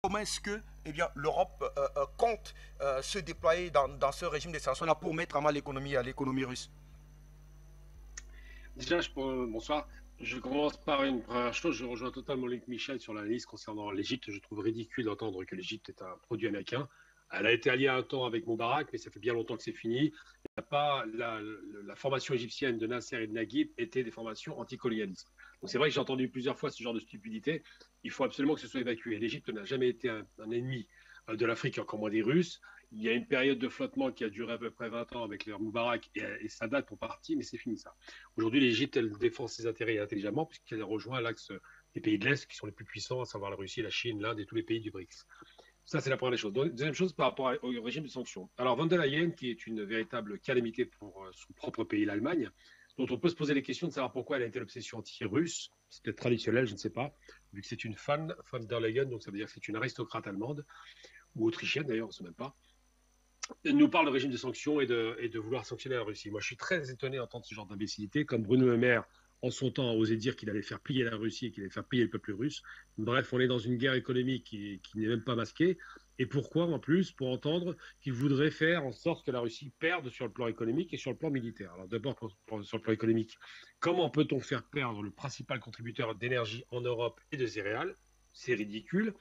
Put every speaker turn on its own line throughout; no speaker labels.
Comment est-ce que l'Europe compte se déployer dans ce régime de sanctions-là pour mettre à mal l'économie russe?
Déjà, bonsoir. Je commence par une première chose. Je rejoins totalement Luc Michel sur l'analyse concernant l'Égypte. Je trouve ridicule d'entendre que l'Égypte est un produit américain. Elle a été alliée à un temps avec Moubarak, mais ça fait bien longtemps que c'est fini. Il y a pas, la formation égyptienne de Nasser et de Naguib était des formations anticolonialistes. Donc c'est vrai que j'ai entendu plusieurs fois ce genre de stupidité. Il faut absolument que ce soit évacué. L'Égypte n'a jamais été un ennemi de l'Afrique, encore moins des Russes. Il y a une période de flottement qui a duré à peu près 20 ans avec les Moubarak et Sadat pour partie, mais c'est fini ça. Aujourd'hui, l'Égypte, elle défend ses intérêts intelligemment puisqu'elle rejoint l'axe des pays de l'Est qui sont les plus puissants, à savoir la Russie, la Chine, l'Inde et tous les pays du BRICS. Ça, c'est la première des choses. Deuxième chose, par rapport au régime de sanctions. Alors, von der Leyen, qui est une véritable calamité pour son propre pays, l'Allemagne, dont on peut se poser les questions de savoir pourquoi elle a été l'obsession anti-russe. C'est peut-être traditionnel, je ne sais pas, vu que c'est une fan, von der Leyen, donc ça veut dire que c'est une aristocrate allemande, ou autrichienne d'ailleurs, on ne sait même pas, nous parle de régime de sanctions et de vouloir sanctionner la Russie. Moi, je suis très étonné d'entendre ce genre d'imbécilité, comme Bruno Le Maire, en son temps, a osé dire qu'il allait faire plier la Russie et qu'il allait faire plier le peuple russe. Bref, on est dans une guerre économique qui n'est même pas masquée. Et pourquoi, en plus, pour entendre qu'il voudrait faire en sorte que la Russie perde sur le plan économique et sur le plan militaire. Alors d'abord, sur le plan économique, comment peut-on faire perdre le principal contributeur d'énergie en Europe et de céréales? C'est ridicule.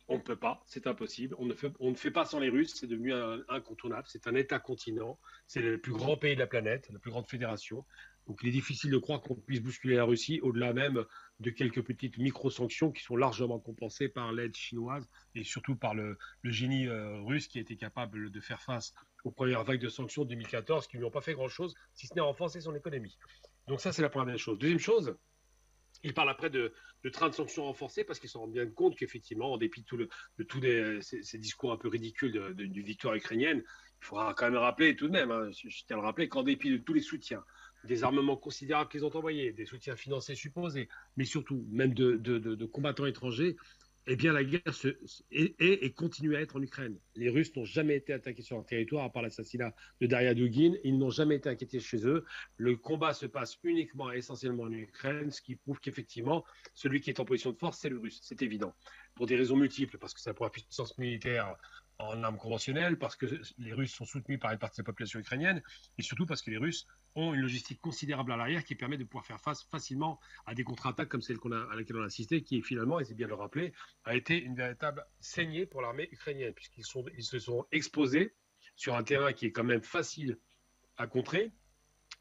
On ne peut pas, c'est impossible. On ne fait pas sans les Russes, c'est devenu incontournable. C'est un État-continent, c'est le plus grand pays de la planète, la plus grande fédération. Donc il est difficile de croire qu'on puisse bousculer la Russie au-delà même de quelques petites micro-sanctions qui sont largement compensées par l'aide chinoise et surtout par le génie russe qui a été capable de faire face aux premières vagues de sanctions de 2014 qui ne lui ont pas fait grand-chose, si ce n'est renforcer son économie. Donc ça, c'est la première chose. Deuxième chose, il parle après de train de sanctions renforcées parce qu'ils se rendent bien compte qu'effectivement, en dépit de tous ces discours un peu ridicules du victoire ukrainienne, il faudra quand même rappeler tout de même, hein, je tiens à le rappeler, qu'en dépit de tous les soutiens, des armements considérables qu'ils ont envoyés, des soutiens financiers supposés, mais surtout même de combattants étrangers, eh bien la guerre est et continue à être en Ukraine. Les Russes n'ont jamais été attaqués sur leur territoire, à part l'assassinat de Daria Dugin. Ils n'ont jamais été inquiétés chez eux. Le combat se passe uniquement et essentiellement en Ukraine, ce qui prouve qu'effectivement, celui qui est en position de force, c'est le Russe. C'est évident. Pour des raisons multiples, parce que ça pour la puissance militaire en armes conventionnelles, parce que les Russes sont soutenus par une partie de la population ukrainienne, et surtout parce que les Russes ont une logistique considérable à l'arrière qui permet de pouvoir faire face facilement à des contre-attaques comme celle à laquelle on a assisté, qui finalement, et c'est bien de le rappeler, a été une véritable saignée pour l'armée ukrainienne, ils se sont exposés sur un terrain qui est quand même facile à contrer,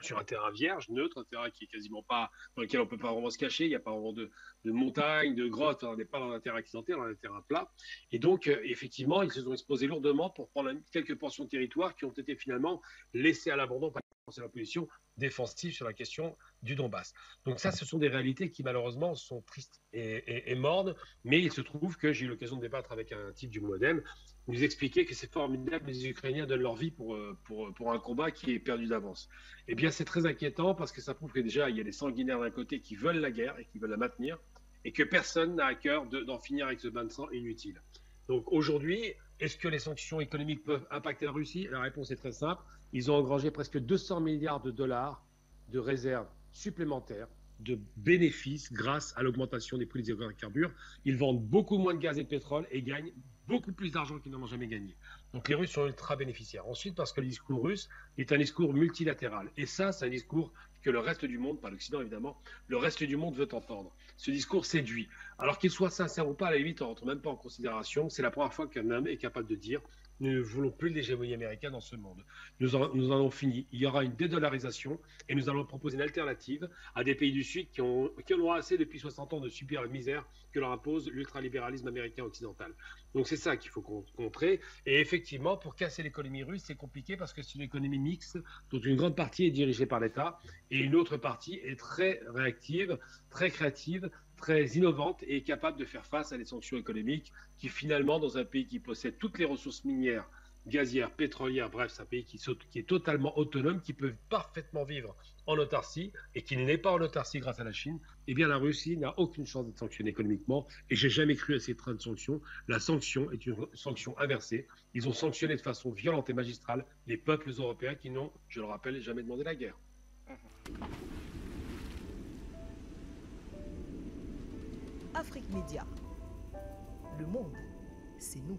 sur un terrain vierge, neutre, un terrain qui est quasiment pas, dans lequel on peut pas vraiment se cacher, il n'y a pas vraiment de montagnes, de grottes, on n'est pas dans un terrain accidenté, on est dans un terrain plat. Et donc, effectivement, ils se sont exposés lourdement pour prendre quelques portions de territoire qui ont été finalement laissées à l'abandon par la position défensive sur la question du Donbass. Donc ça, ce sont des réalités qui malheureusement sont tristes et mornes, mais il se trouve que j'ai eu l'occasion de débattre avec un type du Modem, nous expliquer que c'est formidable, les Ukrainiens donnent leur vie pour un combat qui est perdu d'avance. Eh bien, c'est très inquiétant parce que ça prouve que déjà, il y a des sanguinaires d'un côté qui veulent la guerre et qui veulent la maintenir, et que personne n'a à cœur d'en finir avec ce bain de sang inutile. Donc aujourd'hui, est-ce que les sanctions économiques peuvent impacter la Russie? La réponse est très simple. Ils ont engrangé presque 200 milliards de dollars de réserves supplémentaires, de bénéfices grâce à l'augmentation des prix des hydrocarbures. Ils vendent beaucoup moins de gaz et de pétrole et gagnent beaucoup plus d'argent qu'ils n'en ont jamais gagné. Donc les Russes sont ultra bénéficiaires. Ensuite, parce que le discours russe est un discours multilatéral. Et ça, c'est un discours que le reste du monde, pas l'Occident évidemment, le reste du monde veut entendre. Ce discours séduit. Alors qu'il soit sincère ou pas, à la limite, on ne rentre même pas en considération. C'est la première fois qu'un homme est capable de dire nous ne voulons plus l'hégémonie américaine dans ce monde. Nous en avons fini. Il y aura une dédollarisation et nous allons proposer une alternative à des pays du Sud qui en ont assez depuis 60 ans de subir la misère que leur impose l'ultralibéralisme américain occidental. Donc c'est ça qu'il faut contrer. Et effectivement, pour casser l'économie russe, c'est compliqué parce que c'est une économie mixte dont une grande partie est dirigée par l'État et une autre partie est très réactive, très créative, très innovante et est capable de faire face à des sanctions économiques qui finalement, dans un pays qui possède toutes les ressources minières, gazières, pétrolières, bref, c'est un pays qui est totalement autonome, qui peut parfaitement vivre en autarcie et qui n'est pas en autarcie grâce à la Chine, eh bien la Russie n'a aucune chance d'être sanctionnée économiquement et j'ai jamais cru à ces trains de sanctions. La sanction est une sanction inversée. Ils ont sanctionné de façon violente et magistrale les peuples européens qui n'ont, je le rappelle, jamais demandé la guerre.
Afrique Média, le monde c'est nous.